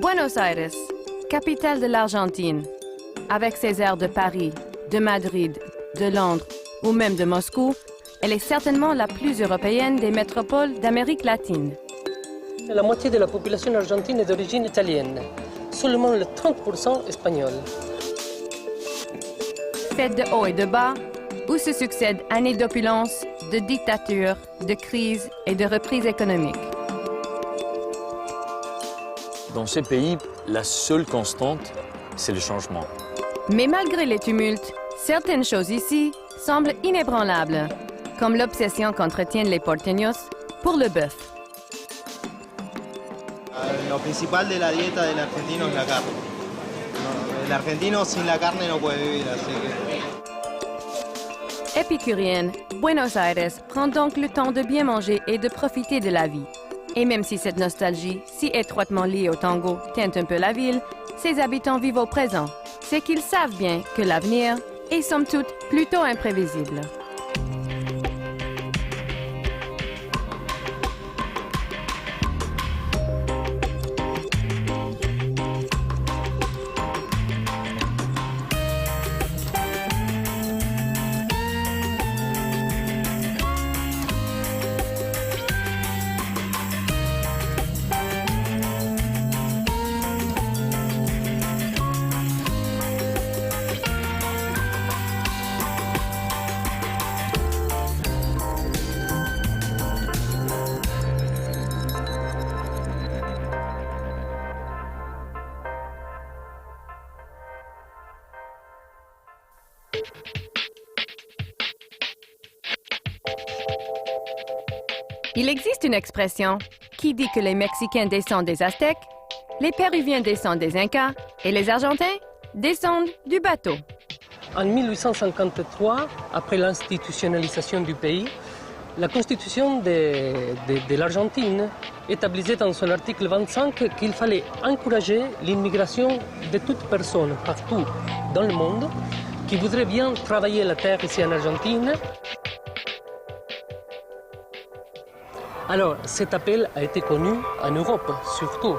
Buenos Aires, capitale de l'Argentine. Avec ses airs de Paris, de Madrid, de Londres ou même de Moscou, elle est certainement la plus européenne des métropoles d'Amérique latine. La moitié de la population argentine est d'origine italienne, seulement le 30% espagnol. Faite de hauts et de bas, où se succèdent années d'opulence, de dictature, de crise et de reprise économique. Dans ces pays, la seule constante, c'est le changement. Mais malgré les tumultes, certaines choses ici semblent inébranlables, comme l'obsession qu'entretiennent les porteños pour le bœuf. Lo principal de la dieta del argentino es la carne. El argentino sin la carne no puede vivir, así que... Épicurienne, Buenos Aires prend donc le temps de bien manger et de profiter de la vie. Et même si cette nostalgie, si étroitement liée au tango, teinte un peu la ville, ses habitants vivent au présent. C'est qu'ils savent bien que l'avenir est somme toute plutôt imprévisible. Il existe une expression qui dit que les Mexicains descendent des Aztèques, les Péruviens descendent des Incas et les Argentins descendent du bateau. En 1853, après l'institutionnalisation du pays, la Constitution de l'Argentine établissait dans son article 25 qu'il fallait encourager l'immigration de toute personne partout dans le monde qui voudrait bien travailler la terre ici en Argentine. Alors, cet appel a été connu en Europe, surtout.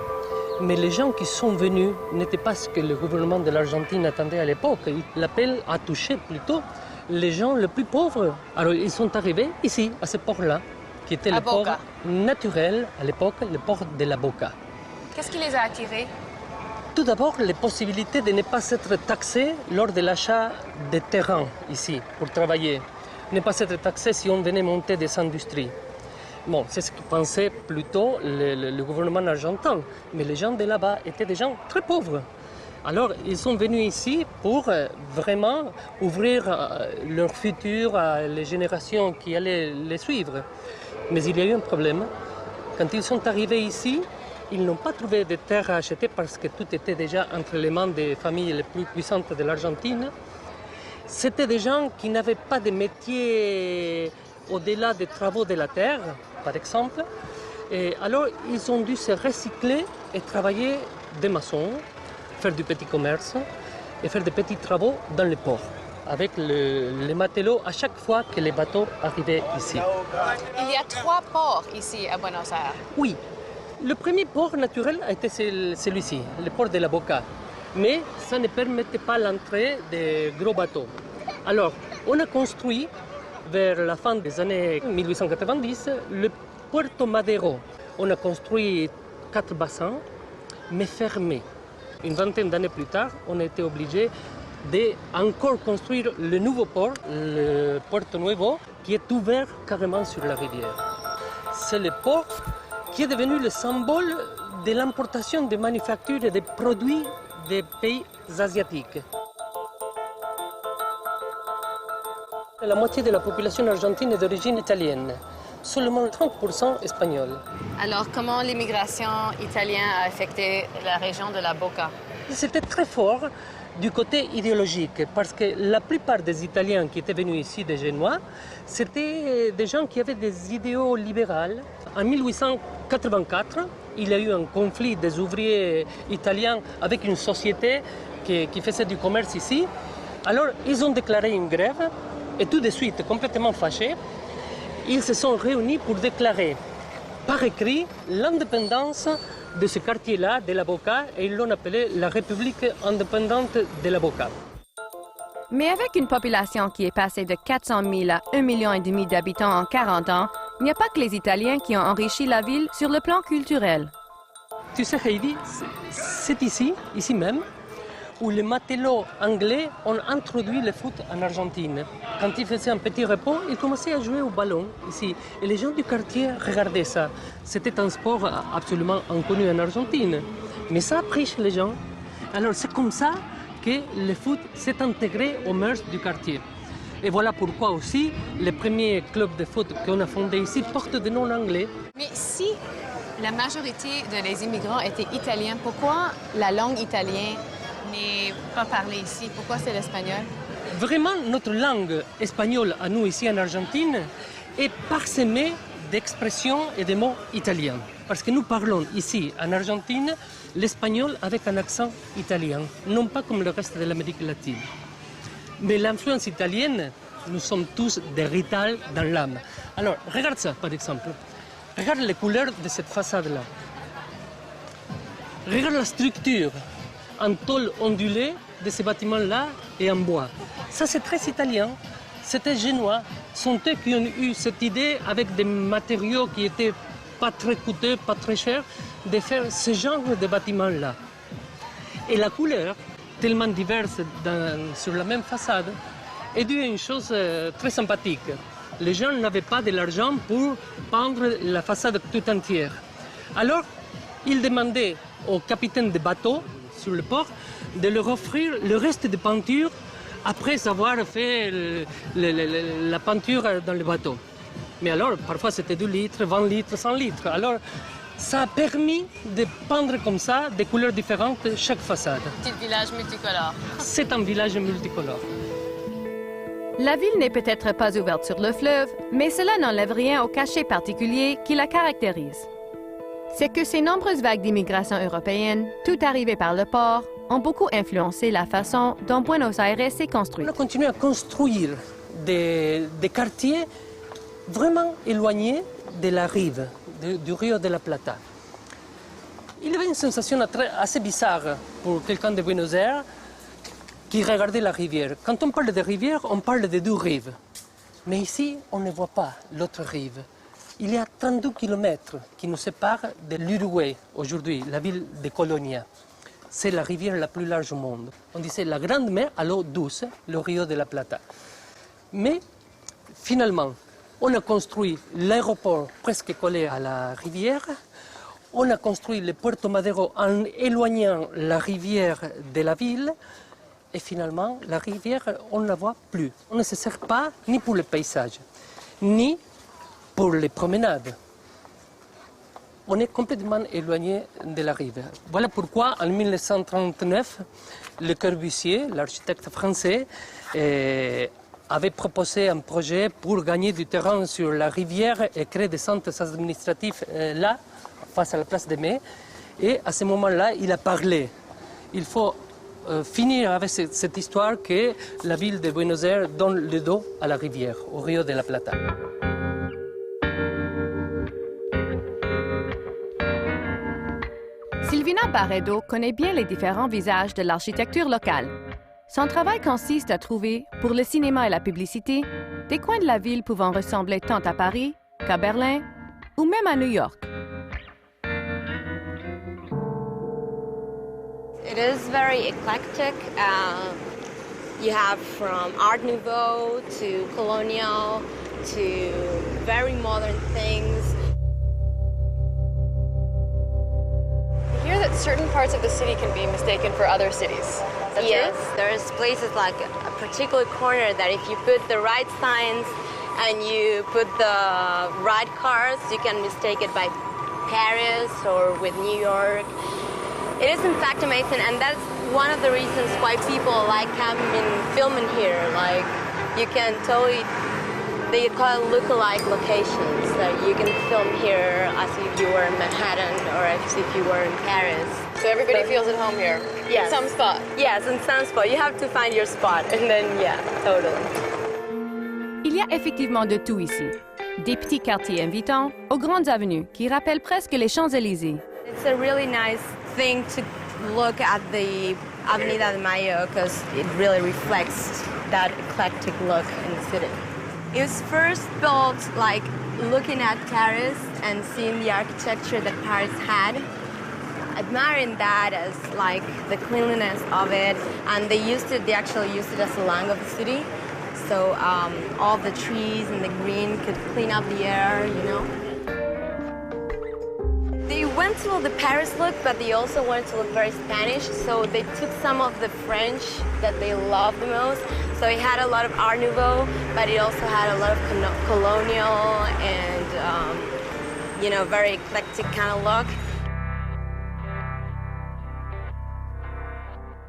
Mais les gens qui sont venus n'étaient pas ce que le gouvernement de l'Argentine attendait à l'époque. L'appel a touché plutôt les gens les plus pauvres. Alors, ils sont arrivés ici, à ce port-là, qui était le port naturel à l'époque, le port de la Boca. Qu'est-ce qui les a attirés? Tout d'abord, les possibilités de ne pas être taxés lors de l'achat des terrains ici, pour travailler. Ne pas être taxés si on venait monter des industries. Bon, c'est ce que pensait plutôt le gouvernement argentin. Mais les gens de là-bas étaient des gens très pauvres. Alors, ils sont venus ici pour vraiment ouvrir leur futur à les générations qui allaient les suivre. Mais il y a eu un problème. Quand ils sont arrivés ici, ils n'ont pas trouvé de terre à acheter parce que tout était déjà entre les mains des familles les plus puissantes de l'Argentine. C'était des gens qui n'avaient pas de métier au-delà des travaux de la terre, par exemple. Et alors, ils ont dû se recycler et travailler des maçons, faire du petit commerce et faire des petits travaux dans les ports, avec les matelots à chaque fois que les bateaux arrivaient ici. Il y a 3 ports ici à Buenos Aires. Oui, le premier port naturel a été celui-ci, le port de la Boca. Mais ça ne permettait pas l'entrée des gros bateaux. Alors, on a construit vers la fin des années 1890, le Puerto Madero. On a construit 4 bassins, mais fermés. Une vingtaine d'années plus tard, on a été obligé d'encore construire le nouveau port, le Puerto Nuevo, qui est ouvert carrément sur la rivière. C'est le port qui est devenu le symbole de l'importation des manufactures et des produits des pays asiatiques. La moitié de la population argentine est d'origine italienne, seulement 30% espagnol. Alors, comment l'immigration italienne a affecté la région de la Boca? C'était très fort du côté idéologique, parce que la plupart des Italiens qui étaient venus ici, des Génois, c'était des gens qui avaient des idéaux libéraux. En 1884, il y a eu un conflit des ouvriers italiens avec une société qui faisait du commerce ici. Alors, ils ont déclaré une grève. Et tout de suite, complètement fâchés, ils se sont réunis pour déclarer par écrit l'indépendance de ce quartier-là, de l'Avocat, et ils l'ont appelé la République indépendante de l'Avocat. Mais avec une population qui est passée de 400 000 à 1,5 million d'habitants en 40 ans, il n'y a pas que les Italiens qui ont enrichi la ville sur le plan culturel. Tu sais, Heidi, c'est ici même, où les matelots anglais ont introduit le foot en Argentine. Quand ils faisaient un petit repos, ils commençaient à jouer au ballon ici. Et les gens du quartier regardaient ça. C'était un sport absolument inconnu en Argentine. Mais ça a pris chez les gens. Alors c'est comme ça que le foot s'est intégré aux mœurs du quartier. Et voilà pourquoi aussi les premiers clubs de foot qu'on a fondés ici portent des noms anglais. Mais si la majorité des immigrants étaient italiens, pourquoi la langue italienne n'est pas parlée ici? Pourquoi c'est l'espagnol? Vraiment, notre langue espagnole à nous ici en Argentine est parsemée d'expressions et de mots italiens. Parce que nous parlons ici en Argentine l'espagnol avec un accent italien, non pas comme le reste de l'Amérique latine. Mais l'influence italienne, nous sommes tous des Rital dans l'âme. Alors, regarde ça, par exemple. Regarde les couleurs de cette façade-là. Regarde la structure en tôle ondulée de ces bâtiments-là et en bois. Ça, c'est très italien. C'était génois. Ce sont eux qui ont eu cette idée, avec des matériaux qui n'étaient pas très coûteux, pas très chers, de faire ce genre de bâtiments-là. Et la couleur, tellement diverse sur la même façade, est due à une chose très sympathique. Les gens n'avaient pas de l'argent pour peindre la façade tout entière. Alors, ils demandaient au capitaine de bateau sur le port de leur offrir le reste de peinture après avoir fait la peinture dans le bateau. Mais alors, parfois c'était 2 litres, 20 litres, 100 litres. Alors, ça a permis de peindre comme ça des couleurs différentes chaque façade. Petit village multicolore. C'est un village multicolore. La ville n'est peut-être pas ouverte sur le fleuve, mais cela n'enlève rien au cachet particulier qui la caractérise. C'est que ces nombreuses vagues d'immigration européenne, toutes arrivées par le port, ont beaucoup influencé la façon dont Buenos Aires s'est construite. On a continué à construire des quartiers vraiment éloignés de la rive, du Rio de la Plata. Il y avait une sensation assez bizarre pour quelqu'un de Buenos Aires qui regardait la rivière. Quand on parle de rivière, on parle de 2 rives. Mais ici, on ne voit pas l'autre rive. Il y a 32 kilomètres qui nous séparent de l'Uruguay, aujourd'hui, la ville de Colonia. C'est la rivière la plus large au monde. On disait la grande mer à l'eau douce, le Rio de la Plata. Mais finalement, on a construit l'aéroport presque collé à la rivière. On a construit le Puerto Madero en éloignant la rivière de la ville. Et finalement, la rivière, on ne la voit plus. On ne se sert pas ni pour le paysage, ni pour les promenades. On est complètement éloigné de la rive. Voilà pourquoi, en 1939, Le Corbusier, l'architecte français, avait proposé un projet pour gagner du terrain sur la rivière et créer des centres administratifs là, face à la place de Mai. Et à ce moment-là, il a parlé. Il faut finir avec cette histoire que la ville de Buenos Aires donne le dos à la rivière, au Rio de la Plata. Silvina Barredo connaît bien les différents visages de l'architecture locale. Son travail consiste à trouver, pour le cinéma et la publicité, des coins de la ville pouvant ressembler tant à Paris qu'à Berlin ou même à New York. It is very eclectic. You have from Art Nouveau to colonial to very modern things. I hear that certain parts of the city can be mistaken for other cities. Is that Yes, true? there's places like a particular corner that if you put the right signs and you put the right cars, you can mistake it by Paris or with New York. It is in fact amazing, and that's one of the reasons why people like coming filming here. Like, you can totally, they call it look-alike locations. So you can film here as if you were in Manhattan or as if you were in Paris. So everybody feels at home here. Yes. In some spot. Yes, in some spot. You have to find your spot, and then, yeah, totally. Il y a effectivement de tout ici. Des petits quartiers invitants aux grandes avenues qui rappellent presque les Champs-Élysées. It's a really nice thing to look at the Avenida de Mayo because it really reflects that eclectic look in the city. It was first built like looking at Paris and seeing the architecture that Paris had, admiring that as like the cleanliness of it, and they actually used it as a lung of the city. So all the trees and the green could clean up the air, you know. They went to the Paris look, but they also wanted to look very Spanish, so they took some of the French that they loved the most. So it had a lot of Art Nouveau, but it also had a lot of colonial and, you know, very eclectic kind of look.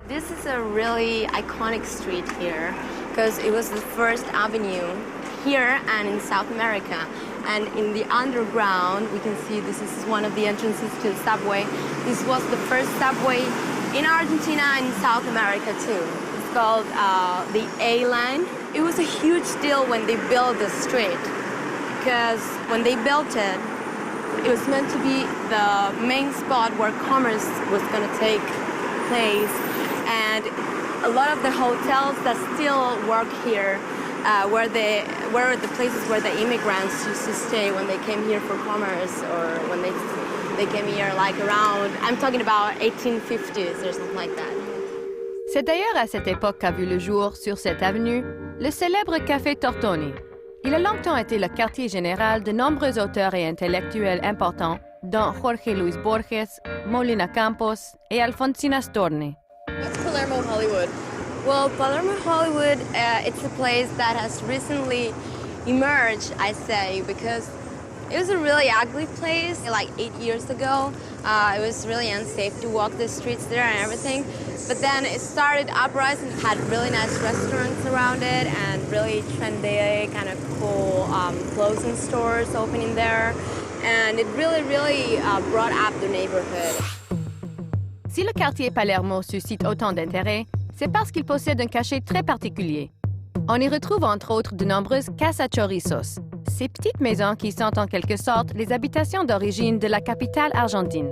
This is a really iconic street here because it was the first avenue here and in South America. And in the underground, we can see this is one of the entrances to the subway. This was the first subway in Argentina and in South America too. It's called the A line. It was a huge deal when they built the street because when they built it, it was meant to be the main spot where commerce was going to take place. And a lot of the hotels that still work here were the places where the immigrants used to stay when they came here for commerce or when they came here like around, I'm talking about 1850s or something like that. C'est d'ailleurs à cette époque qu'a vu le jour, sur cette avenue, le célèbre Café Tortoni. Il a longtemps été le quartier général de nombreux auteurs et intellectuels importants, dont Jorge Luis Borges, Molina Campos et Alfonsina Storni. What's Palermo Hollywood? Well, Palermo Hollywood, it's a place that has recently emerged, I say, because it was a really ugly place like 8 years ago. It was really unsafe to walk the streets there and everything. But then it started uprising, it had really nice restaurants around it and really trendy, kind of cool clothing stores opening there. And it really brought up the neighborhood. Si le quartier Palermo suscite autant d'intérêt, c'est parce qu'il possède un cachet très particulier. On y retrouve entre autres de nombreuses casa chorizos, ces petites maisons qui sont en quelque sorte les habitations d'origine de la capitale argentine.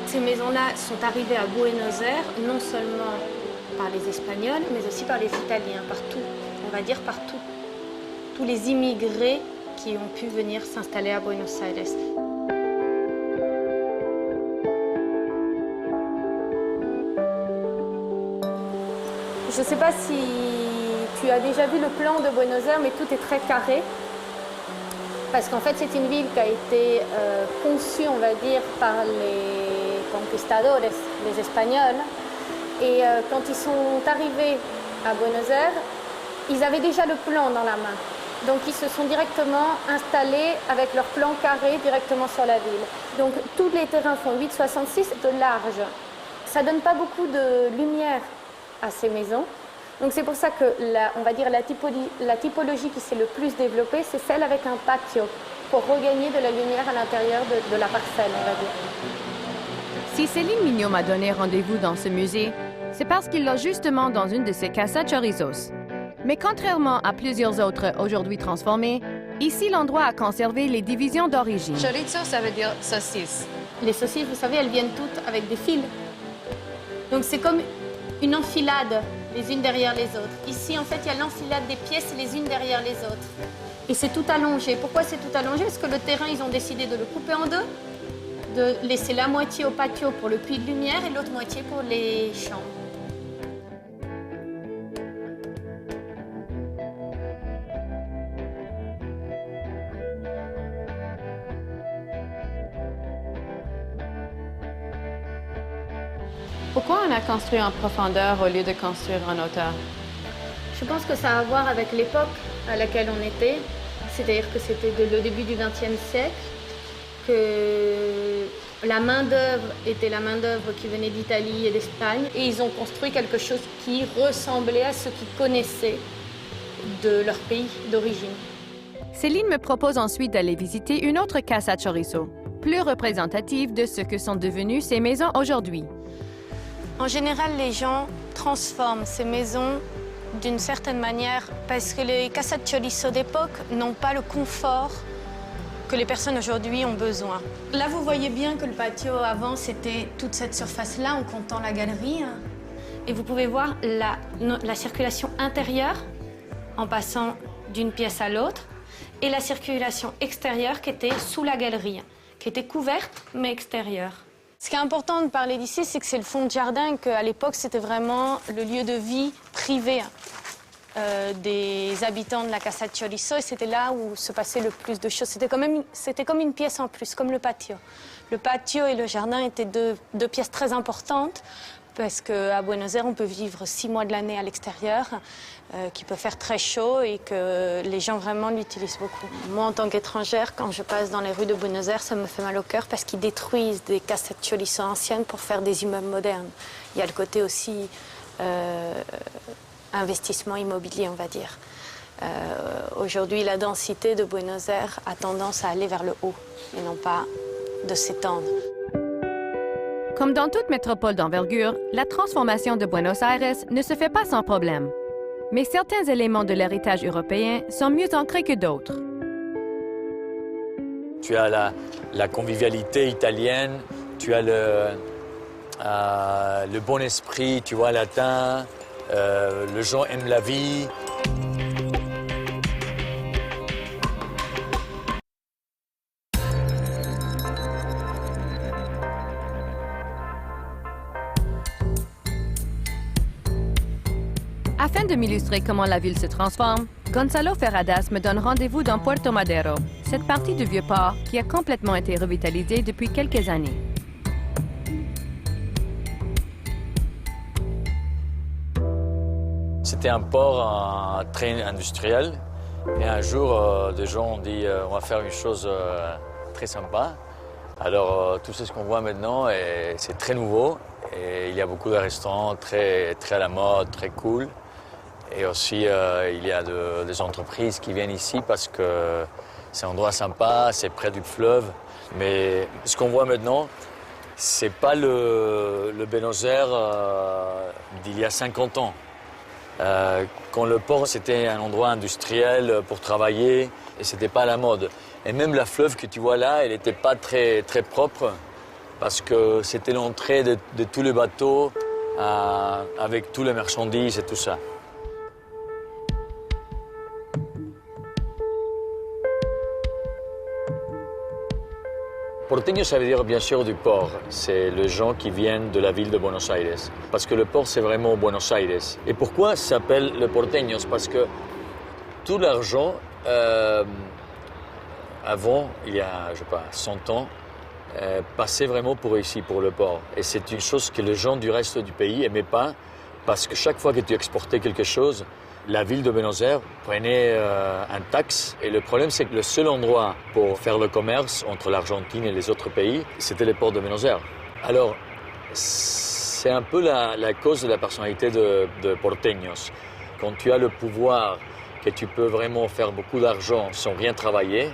Ces maisons-là sont arrivées à Buenos Aires, non seulement par les Espagnols, mais aussi par les Italiens, partout, on va dire partout. Tous les immigrés qui ont pu venir s'installer à Buenos Aires. Je ne sais pas si tu as déjà vu le plan de Buenos Aires, mais tout est très carré. Parce qu'en fait, c'est une ville qui a été conçue, on va dire, par les conquistadores, les Espagnols. Et quand ils sont arrivés à Buenos Aires, ils avaient déjà le plan dans la main. Donc ils se sont directement installés avec leur plan carré directement sur la ville. Donc tous les terrains font 8,66 de large. Ça ne donne pas beaucoup de lumière à ces maisons. Donc c'est pour ça que on va dire la typologie qui s'est le plus développée, c'est celle avec un patio, pour regagner de la lumière à l'intérieur de la parcelle, on va dire. Si Céline Mignot m'a donné rendez-vous dans ce musée, c'est parce qu'il l'a justement dans une de ses casas chorizos. Mais contrairement à plusieurs autres aujourd'hui transformées, ici l'endroit a conservé les divisions d'origine. Chorizo, ça veut dire saucisse. Les saucisses, vous savez, elles viennent toutes avec des fils. Donc c'est comme une enfilade, les unes derrière les autres. Ici, en fait, il y a l'enfilade des pièces les unes derrière les autres. Et c'est tout allongé. Pourquoi c'est tout allongé? Parce que le terrain, ils ont décidé de le couper en deux, de laisser la moitié au patio pour le puits de lumière et l'autre moitié pour les chambres. Pourquoi on a construit en profondeur au lieu de construire en hauteur? Je pense que ça a à voir avec l'époque à laquelle on était, c'est-à-dire que c'était le début du XXe siècle, que la main-d'œuvre était la main-d'œuvre qui venait d'Italie et d'Espagne, et ils ont construit quelque chose qui ressemblait à ce qu'ils connaissaient de leur pays d'origine. Céline me propose ensuite d'aller visiter une autre casa chorizo, plus représentative de ce que sont devenues ces maisons aujourd'hui. En général, les gens transforment ces maisons d'une certaine manière parce que les casas de chorizo d'époque n'ont pas le confort que les personnes aujourd'hui ont besoin. Là, vous voyez bien que le patio avant, c'était toute cette surface-là en comptant la galerie. Et vous pouvez voir la circulation intérieure en passant d'une pièce à l'autre et la circulation extérieure qui était sous la galerie, qui était couverte mais extérieure. Ce qui est important de parler d'ici, c'est que c'est le fond de jardin et qu'à l'époque, c'était vraiment le lieu de vie privé des habitants de la Casa de Chorizo et c'était là où se passait le plus de choses. C'était comme une pièce en plus, comme le patio. Le patio et le jardin étaient deux pièces très importantes parce qu'à Buenos Aires, on peut vivre 6 mois de l'année à l'extérieur, qu'il peut faire très chaud et que les gens vraiment l'utilisent beaucoup. Moi, en tant qu'étrangère, quand je passe dans les rues de Buenos Aires, ça me fait mal au cœur parce qu'ils détruisent des casas de chorizo anciennes pour faire des immeubles modernes. Il y a le côté aussi investissement immobilier, on va dire. Aujourd'hui, la densité de Buenos Aires a tendance à aller vers le haut et non pas de s'étendre. Comme dans toute métropole d'envergure, la transformation de Buenos Aires ne se fait pas sans problème. Mais certains éléments de l'héritage européen sont mieux ancrés que d'autres. Tu as la convivialité italienne, tu as le bon esprit, tu vois, latin, les gens aiment la vie. Afin de m'illustrer comment la ville se transforme, Gonzalo Ferradas me donne rendez-vous dans Puerto Madero, cette partie du vieux port qui a complètement été revitalisée depuis quelques années. C'était un port très industriel et un jour, des gens ont dit on va faire une chose très sympa. Alors tout ce qu'on voit maintenant, c'est très nouveau et il y a beaucoup de restaurants très à la mode, très cool. Et aussi, il y a des entreprises qui viennent ici parce que c'est un endroit sympa, c'est près du fleuve. Mais ce qu'on voit maintenant, c'est pas le Buenos Aires d'il y a 50 ans. Quand le port, c'était un endroit industriel pour travailler et c'était pas à la mode. Et même la fleuve que tu vois là, elle n'était pas très propre parce que c'était l'entrée de tous les bateaux avec tous les marchandises et tout ça. Porteño, ça veut dire bien sûr du port. C'est les gens qui viennent de la ville de Buenos Aires. Parce que le port, c'est vraiment Buenos Aires. Et pourquoi ça s'appelle le Porteños? Parce que tout l'argent, avant, il y a, je sais pas, 100 ans, passait vraiment pour ici, pour le port. Et c'est une chose que les gens du reste du pays n'aimaient pas. Parce que chaque fois que tu exportais quelque chose, la ville de Buenos Aires prenait un taxe. Et le problème, c'est que le seul endroit pour faire le commerce entre l'Argentine et les autres pays, c'était le port de Buenos Aires. Alors, c'est un peu la cause de la personnalité de Porteños. Quand tu as le pouvoir, que tu peux vraiment faire beaucoup d'argent sans rien travailler,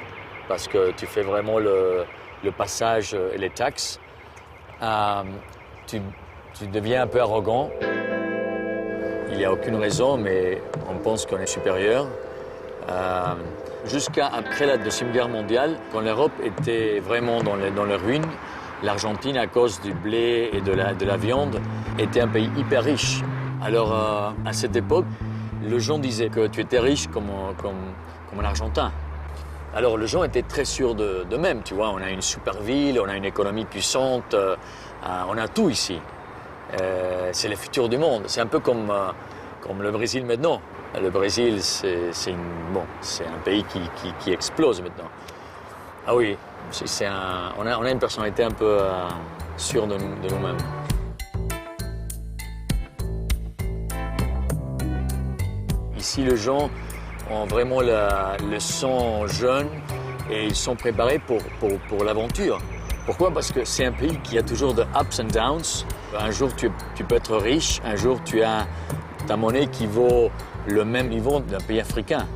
parce que tu fais vraiment le passage et les taxes, tu deviens un peu arrogant. Il n'y a aucune raison, mais on pense qu'on est supérieur. Jusqu'à après la Deuxième Guerre mondiale, quand l'Europe était vraiment dans les ruines, l'Argentine, à cause du blé et de la viande, était un pays hyper riche. Alors, à cette époque, les gens disaient que tu étais riche comme un Argentin. Alors, les gens étaient très sûrs d'eux-mêmes, tu vois. On a une super ville, on a une économie puissante, on a tout ici. C'est le futur du monde. C'est un peu comme le Brésil maintenant. Le Brésil, c'est un pays qui explose maintenant. Ah oui, on a une personnalité un peu sûre de nous-mêmes. Ici, les gens ont vraiment le sang jeune et ils sont préparés pour l'aventure. Pourquoi? Parce que c'est un pays qui a toujours de ups and downs. Un jour, tu peux être riche. Un jour, tu as ta monnaie qui vaut le même niveau d'un pays africain.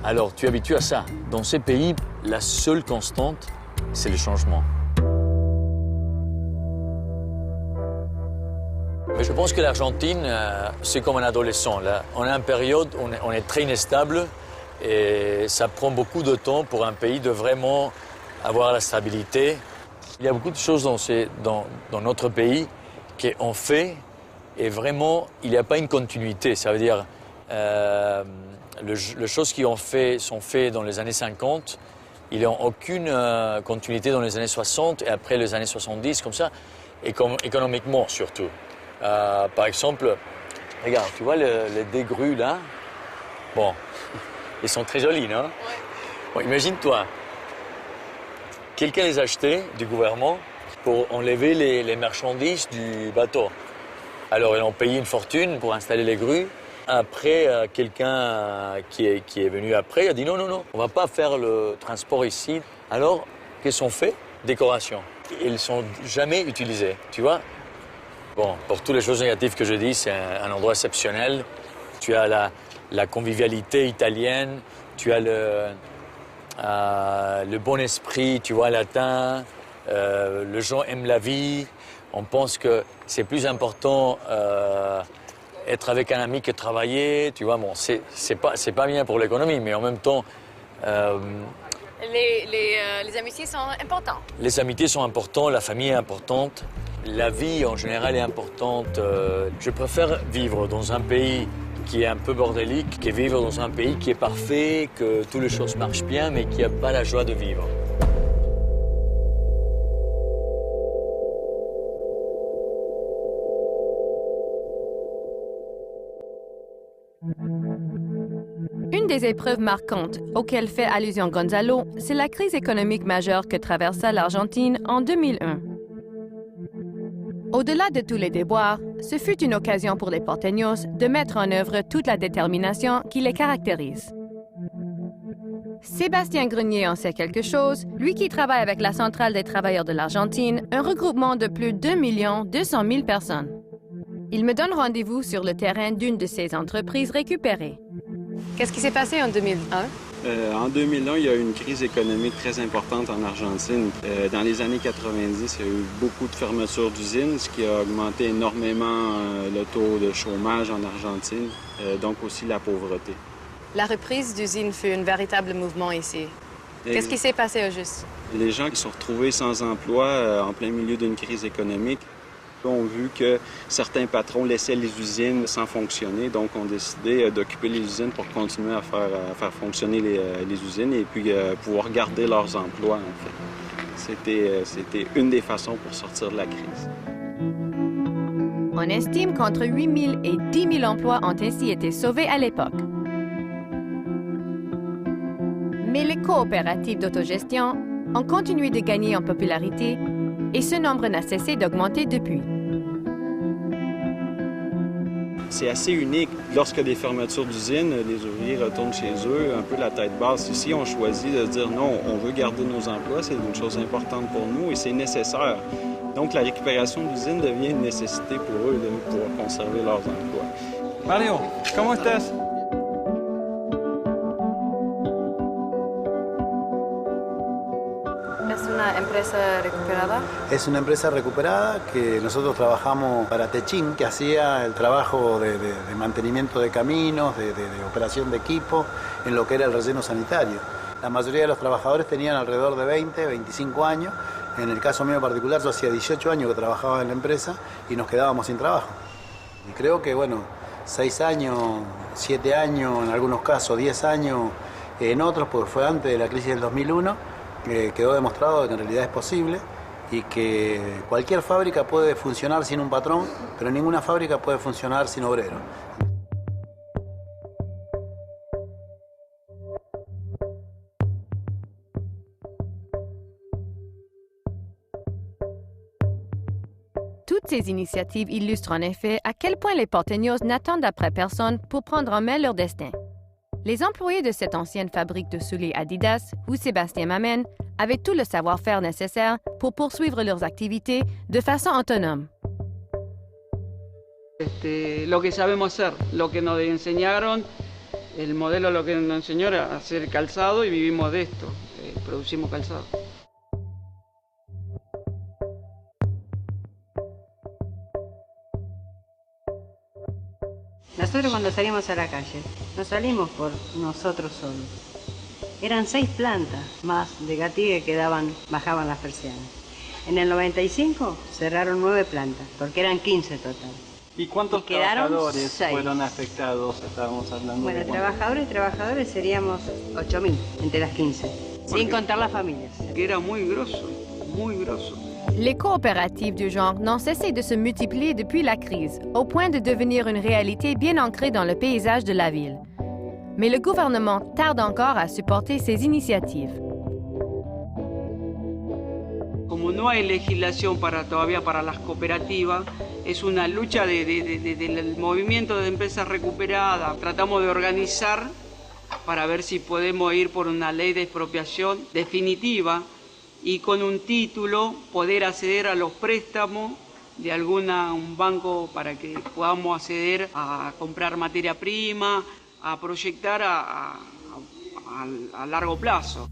Alors, tu es habitué à ça. Dans ces pays, la seule constante, c'est le changement. Mais je pense que l'Argentine, c'est comme un adolescent. Là. On a une période où on est très inestable et ça prend beaucoup de temps pour un pays de vraiment avoir la stabilité. Il y a beaucoup de choses dans notre pays qu'on fait et vraiment, il n'y a pas une continuité. Ça veut dire, les choses qui sont faites dans les années 50, il n'y a aucune continuité dans les années 60 et après les années 70, comme ça, et économiquement surtout. Par exemple, regarde, tu vois les dégrues là? Bon, ils sont très jolis, non? Ouais. Bon, imagine-toi, quelqu'un les a achetés du gouvernement pour enlever les marchandises du bateau. Alors ils ont payé une fortune pour installer les grues. Après, quelqu'un qui est venu après a dit non, on ne va pas faire le transport ici. Alors, qu'est-ce qu'on fait? Décoration. Ils ne sont jamais utilisés, tu vois? Bon, pour toutes les choses négatives que je dis, c'est un endroit exceptionnel. Tu as la convivialité italienne, tu as le bon esprit, tu vois, latin. Les gens aiment la vie. On pense que c'est plus important être avec un ami que travailler. Tu vois, bon, c'est pas bien pour l'économie, mais en même temps... Les amitiés sont importantes. Les amitiés sont importantes, la famille est importante, la vie en général est importante. Je préfère vivre dans un pays qui est un peu bordélique que vivre dans un pays qui est parfait, que toutes les choses marchent bien, mais qui n'a pas la joie de vivre. Une des épreuves marquantes auxquelles fait allusion Gonzalo, c'est la crise économique majeure que traversa l'Argentine en 2001. Au-delà de tous les déboires, ce fut une occasion pour les porteños de mettre en œuvre toute la détermination qui les caractérise. Sébastien Grenier en sait quelque chose, lui qui travaille avec la Centrale des travailleurs de l'Argentine, un regroupement de plus de 2 200 000 personnes. Il me donne rendez-vous sur le terrain d'une de ces entreprises récupérées. Qu'est-ce qui s'est passé en 2001? En 2001, il y a eu une crise économique très importante en Argentine. Dans les années 90, il y a eu beaucoup de fermetures d'usines, ce qui a augmenté énormément le taux de chômage en Argentine, donc aussi la pauvreté. La reprise d'usines fut un véritable mouvement ici. Qu'est-ce qui s'est passé au juste? Les gens qui se sont retrouvés sans emploi en plein milieu d'une crise économique ont vu que certains patrons laissaient les usines sans fonctionner, donc ont décidé d'occuper les usines pour continuer à faire fonctionner les usines et puis pouvoir garder leurs emplois, en fait. C'était une des façons pour sortir de la crise. On estime qu'entre 8 000 et 10 000 emplois ont ainsi été sauvés à l'époque. Mais les coopératives d'autogestion ont continué de gagner en popularité et ce nombre n'a cessé d'augmenter depuis. C'est assez unique. Lorsque des fermetures d'usines, les ouvriers retournent chez eux, un peu la tête basse. Ici, on choisit de dire non, on veut garder nos emplois, c'est une chose importante pour nous et c'est nécessaire. Donc la récupération d'usines devient une nécessité pour eux de pouvoir conserver leurs emplois. Mario, comment estás? ¿Es una empresa recuperada? Es una empresa recuperada que nosotros trabajamos para Techín, que hacía el trabajo de mantenimiento de caminos, de operación de equipo, en lo que era el relleno sanitario. La mayoría de los trabajadores tenían alrededor de 20, 25 años. En el caso mío particular, yo hacía 18 años que trabajaba en la empresa y nos quedábamos sin trabajo. Y creo que, 6 años, 7 años, en algunos casos 10 años, en otros, porque fue antes de la crisis del 2001, quedó demostrado que en realidad es posible y que cualquier fábrica puede funcionar sin un patrón, pero ninguna fábrica puede funcionar sin obrero. Toutes ces initiatives illustrent en effet à quel point les porteños n'attendent après personne pour prendre en main leur destin. Les employés de cette ancienne fabrique de souliers Adidas, où Sébastien m'amène, avaient tout le savoir-faire nécessaire pour poursuivre leurs activités de façon autonome. Lo que sabemos hacer, lo que nos enseñaron, el modelo lo que nos enseñó era hacer calzado y vivimos de esto, producimos calzado. Nosotros cuando salimos a la calle, no salimos por nosotros solos. Eran 6 plantas más de Gatigue que bajaban las persianas. En el 95 cerraron 9 plantas, porque eran 15 total. ¿Y cuántos trabajadores fueron afectados? Estábamos hablando. Bueno, trabajadores seríamos 8.000 entre las 15, sin contar las familias. Que era muy grosso, muy grosso. Les coopératives du genre n'ont cessé de se multiplier depuis la crise, au point de devenir une réalité bien ancrée dans le paysage de la ville. Mais le gouvernement tarde encore à supporter ces initiatives. Como no hay legislación todavía para las cooperativas, es una lucha del movimiento de empresas recuperadas. Tratamos de organizar para ver si podemos ir por una ley de expropiación definitiva y con un título poder acceder a los préstamos de un banco para que podamos acceder a comprar materia prima, a proyectar a largo plazo.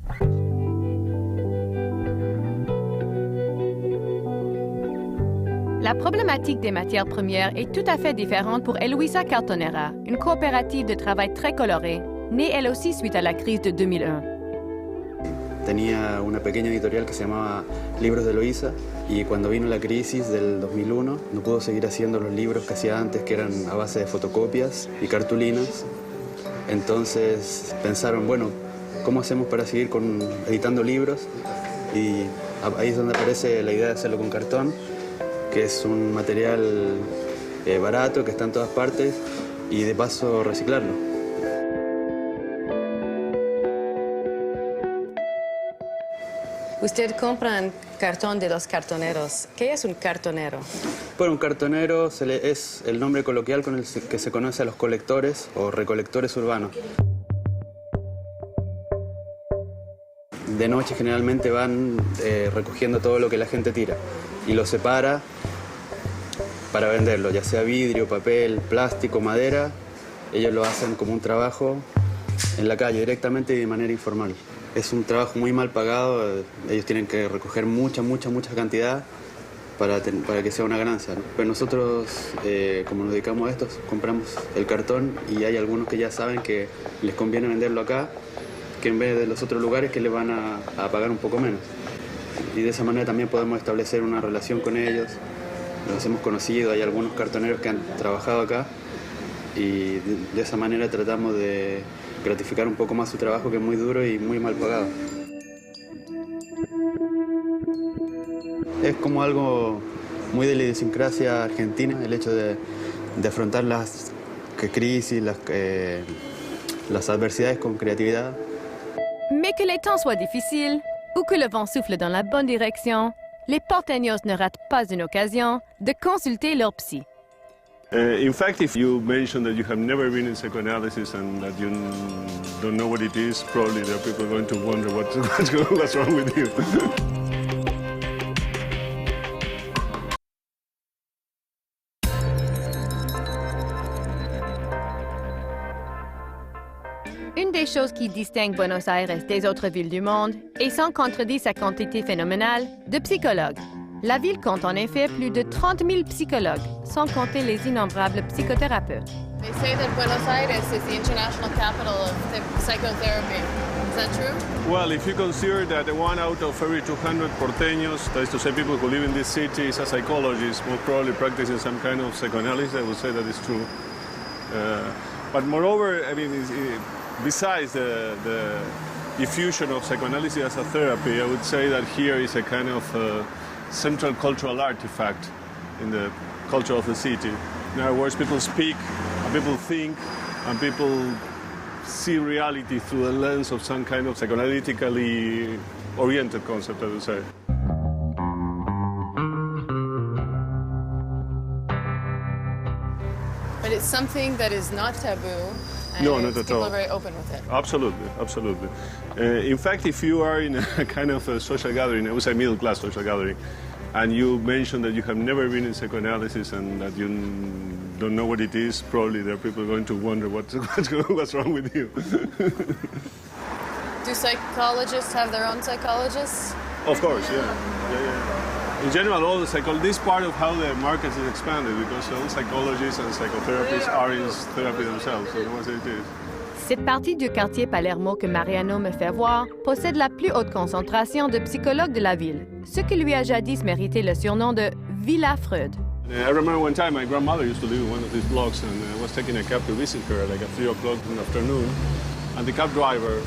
La problématique des matières premières est tout à fait différente pour Eloisa Cartonera, une coopérative de travail très colorée, née elle aussi suite à la crise de 2001. Tenía una pequeña editorial que se llamaba Libros de Eloisa y cuando vino la crisis del 2001 no pudo seguir haciendo los libros que hacía antes, que eran a base de fotocopias y cartulinas. Entonces pensaron, bueno, ¿cómo hacemos para seguir editando libros? Y ahí es donde aparece la idea de hacerlo con cartón, que es un material barato, que está en todas partes, y de paso reciclarlo. Usted compra un cartón de los cartoneros. ¿Qué es un cartonero? Bueno, un cartonero es el nombre coloquial con el que se conoce a los colectores o recolectores urbanos. De noche generalmente van recogiendo todo lo que la gente tira y lo separa para venderlo, ya sea vidrio, papel, plástico, madera. Ellos lo hacen como un trabajo en la calle directamente y de manera informal. Es un trabajo muy mal pagado, ellos tienen que recoger mucha cantidad para que sea una ganancia, ¿no? Pero nosotros, como nos dedicamos a esto, compramos el cartón y hay algunos que ya saben que les conviene venderlo acá, que en vez de los otros lugares que les van a pagar un poco menos. Y de esa manera también podemos establecer una relación con ellos, los hemos conocido, hay algunos cartoneros que han trabajado acá y de esa manera tratamos de gratificar un poco más su trabajo, que es muy duro y muy mal pagado. Es como algo muy de la idiosincrasia argentina, el hecho de afrontar las crisis, las adversidades con creatividad. Mais que les temps soient difficiles ou que le vent souffle dans la bonne direction, les porteños ne ratent pas une occasion de consulter leur psy. In fact, if you mention that you have never been in psychoanalysis and that you don't know what it is, probably there are people going to wonder what's wrong with you. Une des choses qui distingue Buenos Aires des autres villes du monde est sans contredit sa quantité phénoménale de psychologues. La ville compte en effet plus de 30 000 psychologues, sans compter les innombrables psychothérapeutes. They say that Buenos Aires is the international capital of psychotherapy. Is that true? Well, if you consider that 1 out of every 200 porteños, that is to say people who live in this city, is a psychologist, most probably practicing some kind of psychoanalysis, I would say that is true. But moreover, I mean, besides the diffusion of psychoanalysis as a therapy, I would say that here is a kind of central cultural artifact in the culture of the city. In other words, people speak, and people think, and people see reality through the lens of some kind of psychoanalytically oriented concept, I would say. But it's something that is not taboo. No, not at all. People are very open with it. Absolutely, absolutely. In fact, if you are in a kind of a social gathering, I would say middle-class social gathering, and you mention that you have never been in psychoanalysis and that you don't know what it is, probably there are people going to wonder what's wrong with you. Do psychologists have their own psychologists? Of course, yeah. in general, all this part of how the market is expanded, because all psychologists and psychotherapists are in therapy themselves, so that's what it is. Cette partie du quartier Palermo que Mariano me fait voir possède la plus haute concentration de psychologues de la ville, ce qui lui a jadis mérité le surnom de Villa Freud. I remember one time my grandmother used to live in one of these blocks, and I was taking a cab to visit her like at 3 o'clock in the afternoon, and the cab driver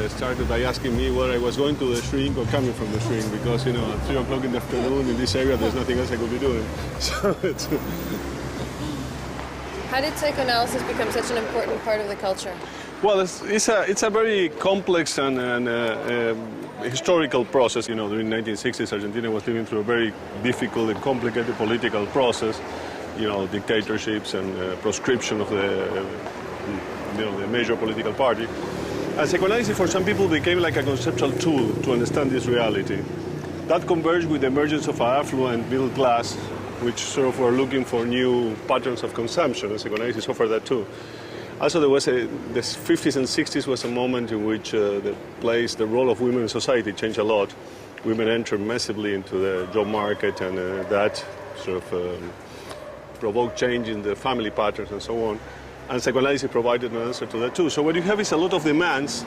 started by asking me whether I was going to the shrink or coming from the shrink, because, you know, at 3 o'clock in the afternoon in this area there's nothing else I could be doing. So it's How did psychoanalysis become such an important part of the culture? Well, it's a very complex and historical process. You know, during the 1960s, Argentina was living through a very difficult and complicated political process. You know, dictatorships and proscription of the major political party. And psychoanalysis, for some people, became like a conceptual tool to understand this reality. That converged with the emergence of an affluent middle class, which sort of were looking for new patterns of consumption, and psychoanalysis offered that too. Also, the 50s and 60s was a moment in which the role of women in society changed a lot. Women entered massively into the job market, and that sort of provoked change in the family patterns and so on. And psychoanalysis provided an answer to that too. So what you have is a lot of demands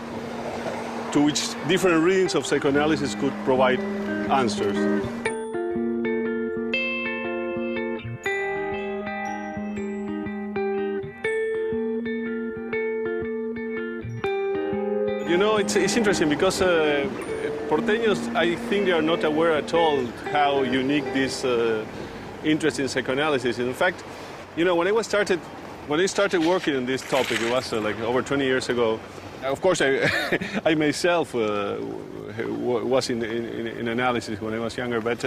to which different readings of psychoanalysis could provide answers. You know, it's interesting because Porteños, I think they are not aware at all how unique this interest in psychoanalysis is. In fact, you know, when I started working on this topic, it was like over 20 years ago. Of course, I myself was in analysis when I was younger, but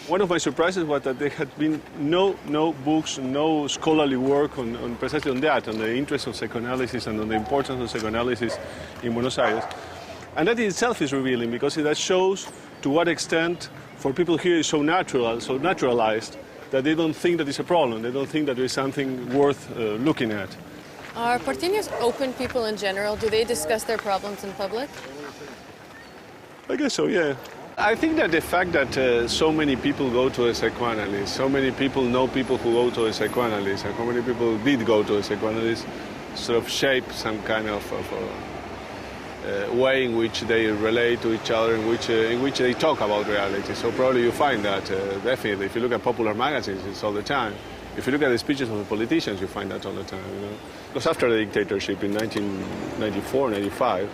one of my surprises was that there had been no books, no scholarly work on precisely on that, on the interest of psychoanalysis and on the importance of psychoanalysis in Buenos Aires. And that in itself is revealing, because that shows to what extent for people here it's so natural, so naturalized, that they don't think that it's a problem, they don't think that there is something worth looking at. Are Porteños open people in general? Do they discuss their problems in public? I guess so, yeah. I think that the fact that so many people go to a psychoanalyst, so many people know people who go to a psychoanalyst, and how many people did go to a psychoanalyst, sort of shape some kind of way in which they relate to each other, in which they talk about reality. So probably you find that, definitely. If you look at popular magazines, it's all the time. If you look at the speeches of the politicians, you find that all the time, you know. Because after the dictatorship in 1994, 95,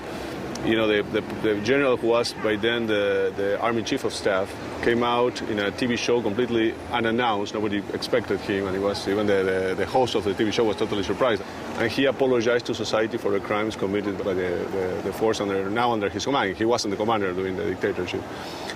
you know, the general who was by then the army chief of staff came out in a TV show completely unannounced. Nobody expected him, and he was, even the host of the TV show was totally surprised. And he apologized to society for the crimes committed by the force now under his command. He wasn't the commander during the dictatorship.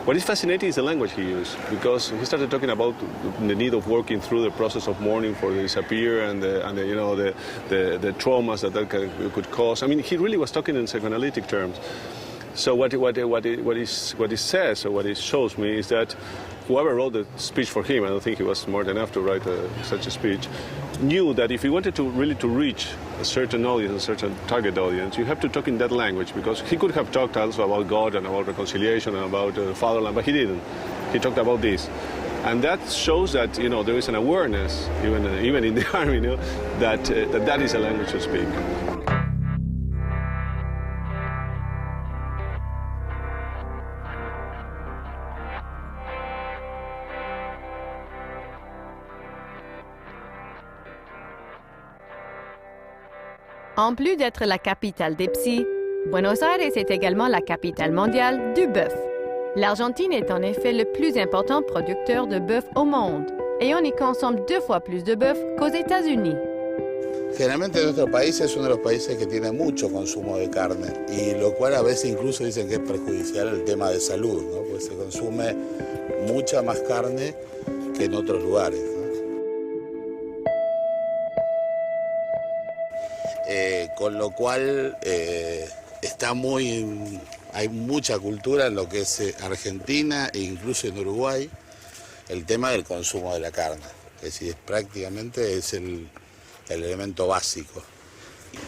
What is fascinating is the language he used, because he started talking about the need of working through the process of mourning for the disappear and the traumas that could cause. I mean, he really was talking in psychoanalytic terms. So what it says, or what it shows me, is that whoever wrote the speech for him, I don't think he was smart enough to write such a speech, knew that if he wanted to really reach a certain audience, a certain target audience, you have to talk in that language, because he could have talked also about God and about reconciliation and about fatherland, but he didn't. He talked about this. And that shows that, you know, there is an awareness, even in the army, you know, that is a language to speak. En plus d'être la capitale des psys, Buenos Aires est également la capitale mondiale du bœuf. L'Argentine est en effet le plus important producteur de bœuf au monde, et on y consomme 2 fois plus de bœuf qu'aux États-Unis. Generalmente nuestro país es uno de los países que tiene mucho consumo de carne, y lo cual a veces incluso dicen que es perjudicial el tema de salud, ¿no? Porque se consume mucha más carne que en otros lugares, ¿no? Con lo cual hay mucha cultura en lo que es Argentina e incluso en Uruguay, el tema del consumo de la carne. Es decir, prácticamente es el elemento básico.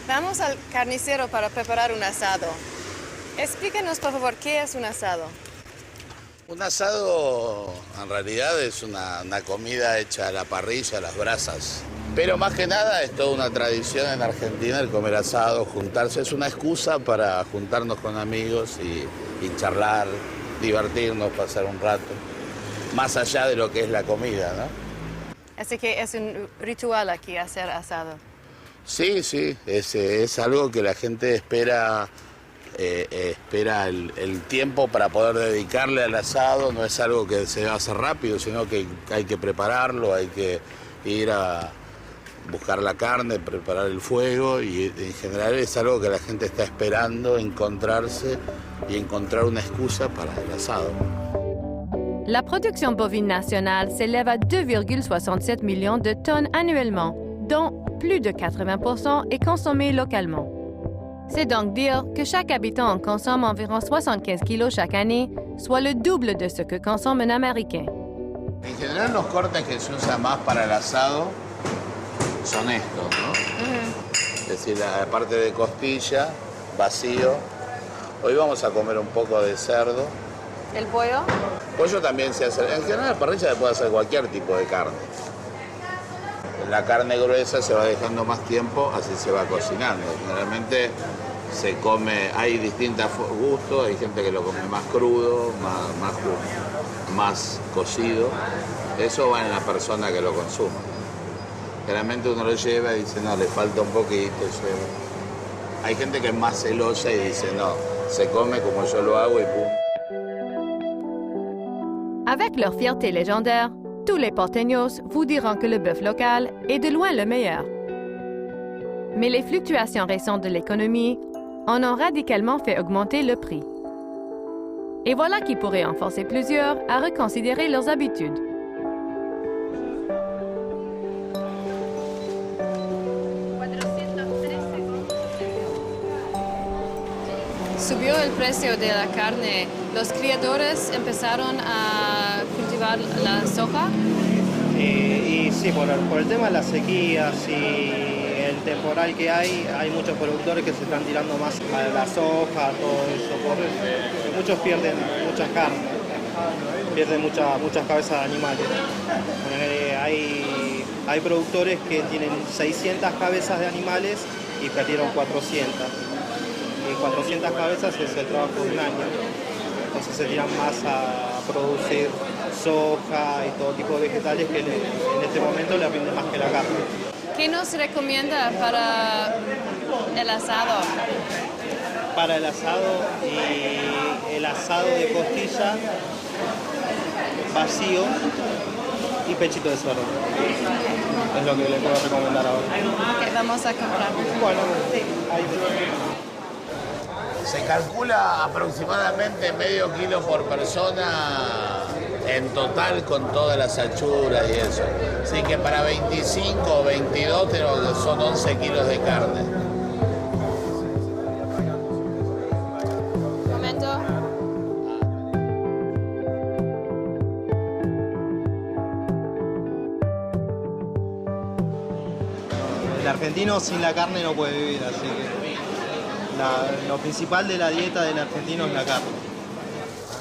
Vamos al carnicero para preparar un asado. Explíquenos, por favor, ¿qué es un asado? Un asado en realidad es una comida hecha a la parrilla, a las brasas. Pero más que nada es toda una tradición en Argentina el comer asado, juntarse. Es una excusa para juntarnos con amigos y charlar, divertirnos, pasar un rato. Más allá de lo que es la comida, ¿no? Así que es un ritual aquí hacer asado. Sí, sí, es algo que la gente espera el tiempo para poder dedicarle al asado. No es algo que se va a hacer rápido, sino que hay que prepararlo, hay que ir a buscar la carne, preparar el fuego y en general es algo que la gente está esperando encontrarse y encontrar una excusa para el asado. La production bovine nationale s'élève à 2,67 millions de tonnes annuellement, dont plus de 80% est consommé localement. C'est donc dire que chaque habitant en consomme environ 75 kilos chaque année, soit le double de ce que consomme un Américain. En general los cortes que se usan más para el asado son estos, ¿no? Es decir, la parte de costilla, vacío. Hoy vamos a comer un poco de cerdo. ¿El pollo? Pollo también se hace. En general, la parrilla se puede hacer cualquier tipo de carne. La carne gruesa se va dejando más tiempo, así se va cocinando. Generalmente se come, hay distintos gustos, hay gente que lo come más crudo, más cocido. Eso va en la persona que lo consuma. Generalmente uno lo lleva y dice, no, le falta un poquito. Hay gente que es más celosa y dice, no, se come como yo lo hago y pum. Avec leur fierté légendaire, tous les porteños vous diront que le bœuf local est de loin le meilleur. Mais les fluctuations récentes de l'économie en ont radicalement fait augmenter le prix. Et voilà qui pourrait en forcer plusieurs à reconsidérer leurs habitudes. Subió el precio de la carne. Los criadores empezaron a cultivar la soja. Y sí, por el tema de las sequías y el temporal que hay muchos productores que se están tirando más a la soja, todo eso. Muchos pierden muchas carnes, pierden muchas cabezas de animales. Hay productores que tienen 600 cabezas de animales y perdieron 400. Y 400 cabezas es el trabajo de un año. Entonces se tiran más a producir soja y todo tipo de vegetales que en este momento le rinde más que la carne. ¿Qué nos recomienda para el asado? Para el asado de costilla, vacío y pechito de cerdo. Es lo que le puedo recomendar ahora. ¿Qué vamos a comprar? Bueno, sí. Se calcula aproximadamente medio kilo por persona en total con todas las achuras y eso. Así que para 25 o 22 son 11 kilos de carne. Un momento. El argentino sin la carne no puede vivir, así que lo principal de la dieta del argentino es la carne.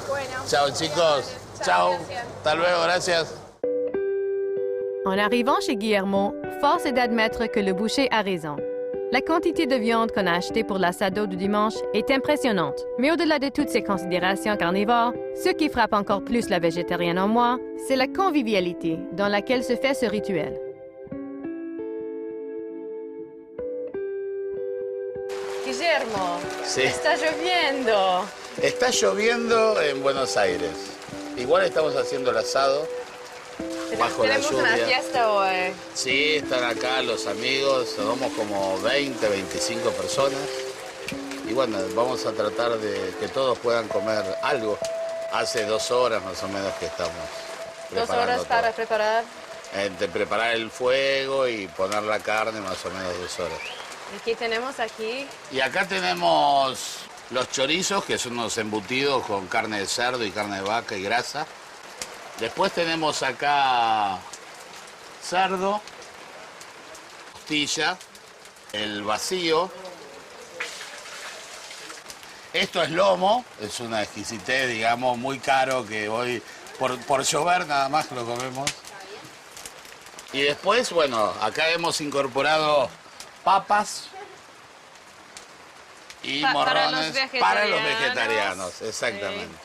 Bueno. Chao chicos. Chao. Hasta luego, gracias. En arrivant chez Guillermo, force est d'admettre que le boucher a raison. La quantité de viande qu'on a achetée pour l'assado du dimanche est impressionnante. Mais au-delà de toutes ces considérations carnivores, ce qui frappe encore plus la végétarienne en moi, c'est la convivialité dans laquelle se fait ce rituel. Guillermo, Sí. está lloviendo. Está lloviendo en Buenos Aires. Igual estamos haciendo el asado bajo la Tenemos una lluvia. fiesta hoy. Sí, están acá los amigos, somos como 20, 25 personas. Y bueno, vamos a tratar de que todos puedan comer algo. Hace 2 horas más o menos que estamos 2 preparando horas para todo. preparar. De preparar el fuego y poner la carne más o menos 2 horas. ¿Y qué tenemos aquí? Y acá tenemos los chorizos, que son unos embutidos con carne de cerdo y carne de vaca y grasa. Después tenemos acá cerdo, costilla, el vacío. Esto es lomo, es una exquisitez, digamos, muy caro que hoy, por llover nada más lo comemos. Y después, bueno, acá hemos incorporado papas y morrones para los vegetarianos, exactamente.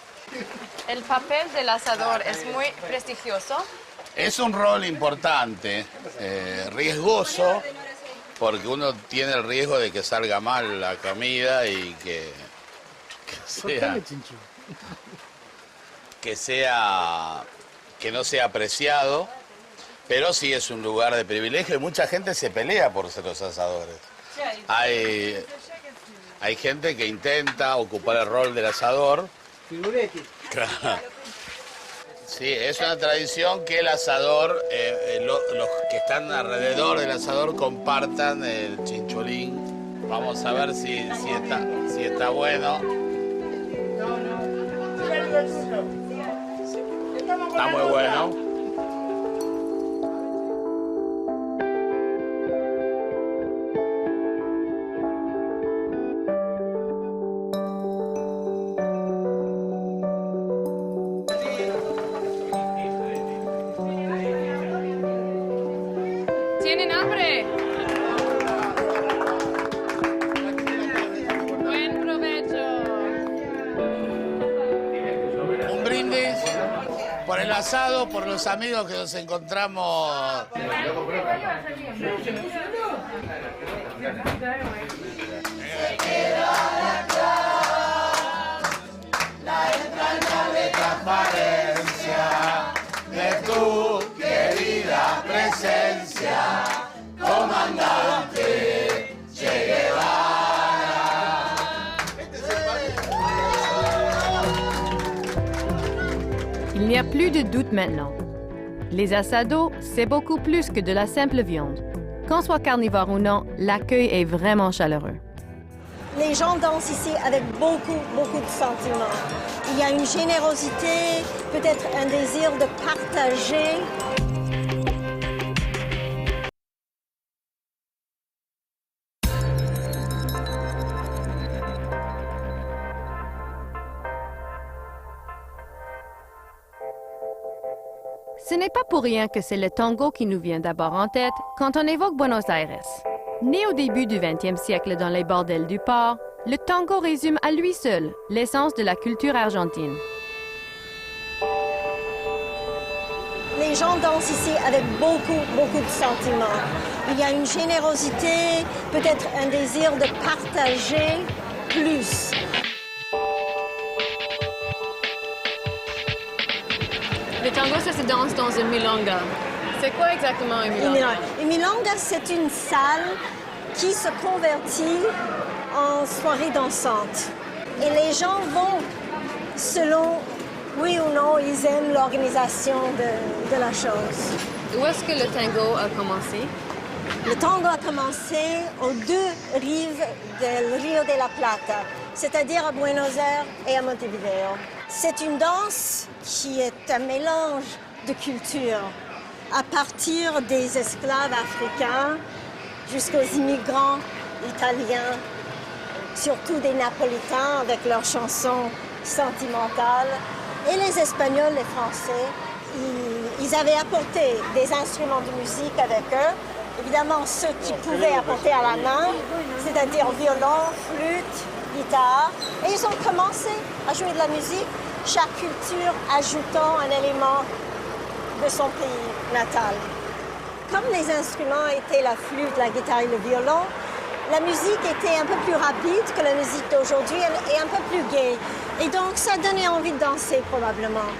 El papel del asador es muy prestigioso. Es un rol importante, riesgoso, porque uno tiene el riesgo de que salga mal la comida y que no sea apreciado, pero sí es un lugar de privilegio y mucha gente se pelea por ser los asadores. Hay gente que intenta ocupar el rol del asador. Sí, es una tradición que el asador, los que están alrededor del asador compartan el chincholín. Vamos a ver si está bueno. Está muy bueno. ¿Tienen hambre? Buen provecho. Un brindis por el asado, por los amigos que nos encontramos. La entrañable transparencia de tu querida presencia, comandante Che Guevara. Il n'y a plus de doute maintenant. Les asados, c'est beaucoup plus que de la simple viande. Qu'on soit carnivore ou non, l'accueil est vraiment chaleureux. Les gens dansent ici avec beaucoup de sentiments. Il y a une générosité, peut-être un désir de partager. Ce n'est pas pour rien que c'est le tango qui nous vient d'abord en tête quand on évoque Buenos Aires. Né au début du 20e siècle dans les bordels du port, le tango résume à lui seul l'essence de la culture argentine. Les gens dansent ici avec beaucoup de sentiments. Il y a une générosité, peut-être un désir de partager plus. Le tango, ça se danse dans une milonga. C'est quoi exactement une milonga? Une milonga, c'est une salle qui se convertit en soirée dansante. Et les gens vont selon, oui ou non, ils aiment l'organisation de la chose. Où est-ce que le tango a commencé? Le tango a commencé aux deux rives del Rio de la Plata, c'est-à-dire à Buenos Aires et à Montevideo. C'est une danse qui est un mélange de cultures, à partir des esclaves africains jusqu'aux immigrants italiens, surtout des Napolitains avec leurs chansons sentimentales. Et les Espagnols, les Français, ils avaient apporté des instruments de musique avec eux. Évidemment, ceux qui pouvaient apporter à la main, c'est-à-dire violon, flûte, guitare. Et ils ont commencé à jouer de la musique, chaque culture ajoutant un élément de son pays natal. Comme les instruments étaient la flûte, la guitare et le violon, la musique était un peu plus rapide que la musique d'aujourd'hui et un peu plus gaie. Et donc, ça donnait envie de danser probablement.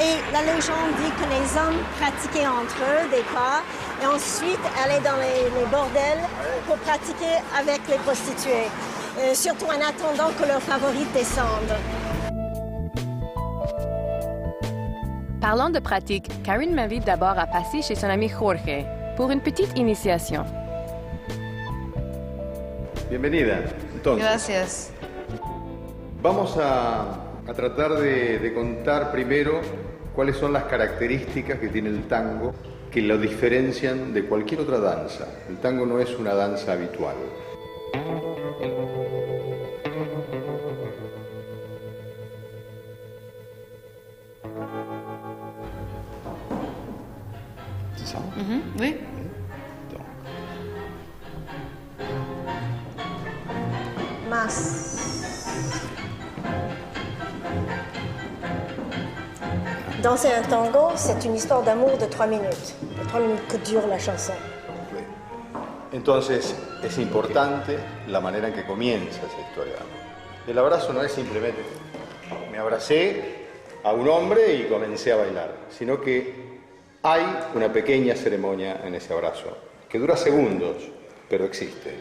Et la légende dit que les hommes pratiquaient entre eux des pas et ensuite allaient dans les bordels pour pratiquer avec les prostituées, surtout en attendant que leurs favorites descendent. Parlant de pratique, Karine m'invite d'abord à passer chez son ami Jorge pour une petite initiation. Bienvenida. Entonces, Gracias. vamos a tratar de contar primero cuáles son las características que tiene el tango que lo diferencian de cualquier otra danza. El tango no es una danza habitual. ça. Oui. Mas. Danser un tango, c'est une histoire d'amour de 3 minutes. De 3 minutes que dure la chanson. Entonces es importante la manera en que comienza esa historia. El abrazo no es simplemente me abracé a un hombre y comencé a bailar, sino que hay una pequeña ceremonia en ese abrazo, que dura segundos, pero existe.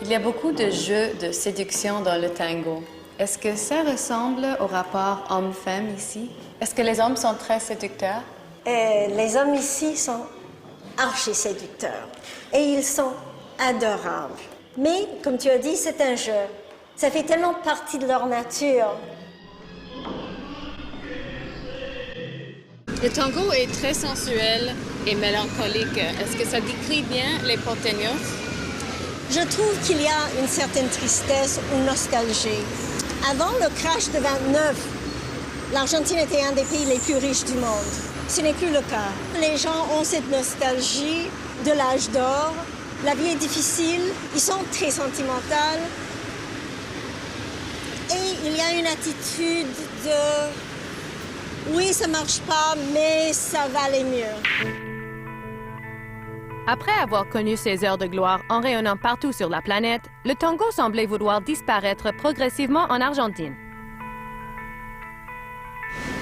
Il y a beaucoup de jeux de séduction dans le tango. Est-ce que ça ressemble au rapport homme-femme ici? Est-ce que les hommes sont très séducteurs? Les hommes ici sont archi-séducteurs et ils sont adorables. Mais, comme tu as dit, c'est un jeu. Ça fait tellement partie de leur nature. Le tango est très sensuel et mélancolique. Est-ce que ça décrit bien les porteños? Je trouve qu'il y a une certaine tristesse ou nostalgie. Avant le crash de 29, l'Argentine était un des pays les plus riches du monde. Ce n'est plus le cas. Les gens ont cette nostalgie de l'âge d'or. La vie est difficile, ils sont très sentimentaux. Et il y a une attitude de « oui, ça marche pas, mais ça va aller mieux ». Après avoir connu ses heures de gloire en rayonnant partout sur la planète, le tango semblait vouloir disparaître progressivement en Argentine.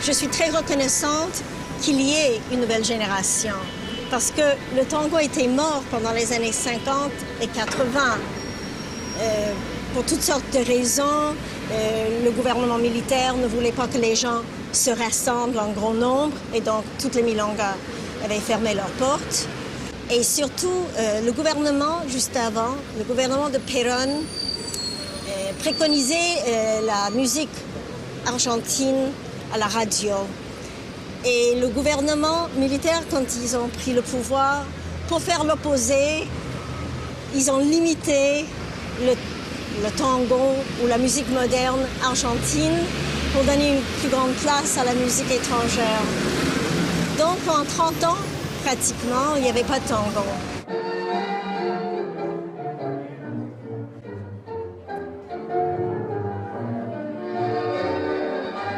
Je suis très reconnaissante qu'il y ait une nouvelle génération, parce que le tango était mort pendant les années 50 et 80. Pour toutes sortes de raisons, le gouvernement militaire ne voulait pas que les gens se rassemblent en grand nombre, et donc toutes les milongas avaient fermé leurs portes. Et surtout, le gouvernement, juste avant, le gouvernement de Perón, préconisait la musique argentine à la radio. Et le gouvernement militaire, quand ils ont pris le pouvoir, pour faire l'opposé, ils ont limité le tango ou la musique moderne argentine pour donner une plus grande place à la musique étrangère. Donc, en 30 ans, pratiquement, il n'y avait pas de tango.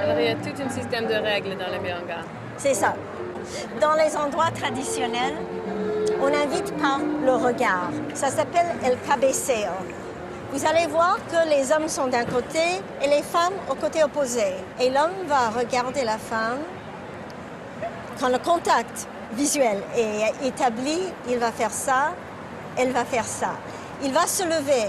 Alors, il y a tout un système de règles dans le milonga. C'est ça. Dans les endroits traditionnels, on invite par le regard. Ça s'appelle el cabeceo. Vous allez voir que les hommes sont d'un côté et les femmes au côté opposé. Et l'homme va regarder la femme. Quand le contact visuel est établi, il va faire ça, elle va faire ça. Il va se lever,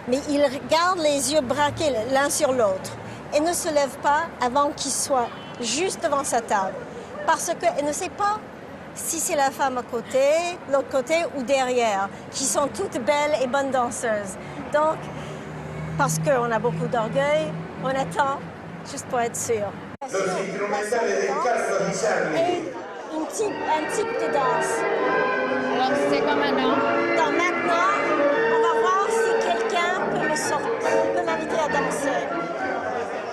mais il garde les yeux braqués l'un sur l'autre et ne se lève pas avant qu'il soit juste devant sa table. Parce qu'elle ne sait pas si c'est la femme à côté, l'autre côté ou derrière, qui sont toutes belles et bonnes danseuses. Donc, parce qu'on a beaucoup d'orgueil, on attend juste pour être sûr. Un type de danse. Alors, c'est comme maintenant? Donc maintenant, on va voir si quelqu'un peut m'inviter à danser.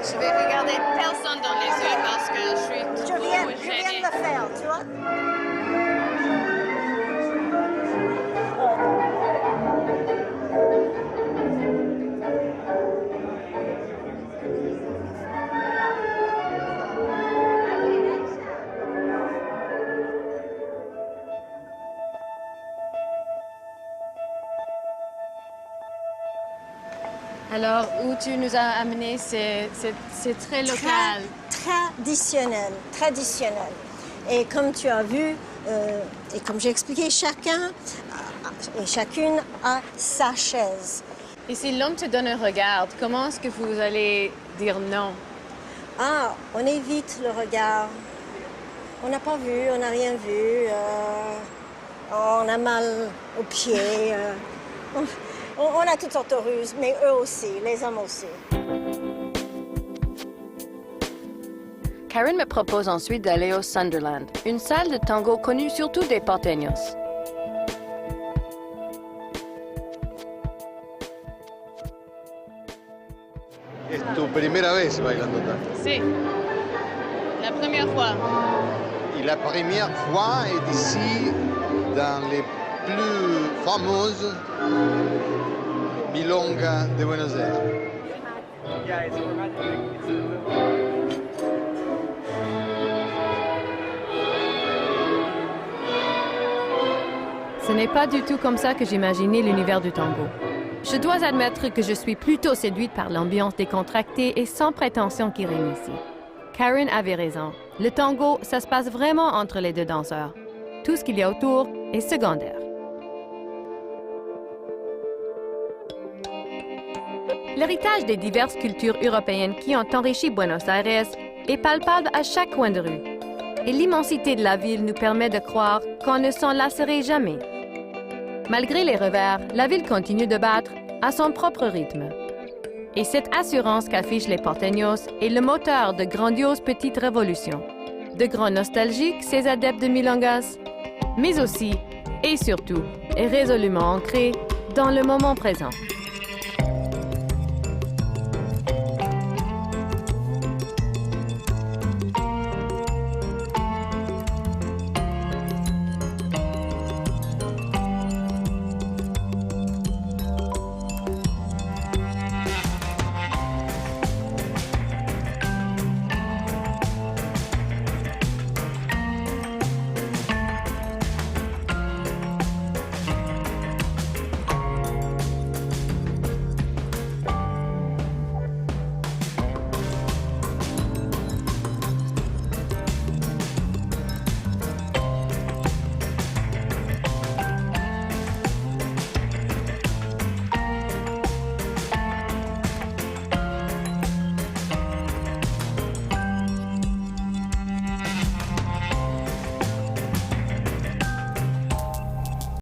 Je vais regarder personne dans les yeux parce que je suis trop gênée. Je viens de le faire, tu vois? Alors, où tu nous as amenés, c'est très local. Traditionnel, traditionnel. Et comme tu as vu, et comme j'ai expliqué, chacun et chacune a sa chaise. Et si l'homme te donne un regard, comment est-ce que vous allez dire non? Ah, on évite le regard. On n'a pas vu, on n'a rien vu. On a mal aux pieds. On a toutes sortes de ruses, mais eux aussi, les hommes aussi. Karen me propose ensuite d'aller au Sunderland, une salle de tango connue surtout des porteños. ¿Es tu primera vez bailando tango? Sí. La première fois. Et la première fois est ici, dans les plus fameuses milongas de Buenos Aires. Ce n'est pas du tout comme ça que j'imaginais l'univers du tango. Je dois admettre que je suis plutôt séduite par l'ambiance décontractée et sans prétention qui règne ici. Karen avait raison. Le tango, ça se passe vraiment entre les deux danseurs. Tout ce qu'il y a autour est secondaire. L'héritage des diverses cultures européennes qui ont enrichi Buenos Aires est palpable à chaque coin de rue. Et l'immensité de la ville nous permet de croire qu'on ne s'en lasserait jamais. Malgré les revers, la ville continue de battre à son propre rythme. Et cette assurance qu'affichent les porteños est le moteur de grandioses petites révolutions. De grands nostalgiques, ces adeptes de milongas, mais aussi, et surtout, est résolument ancré dans le moment présent.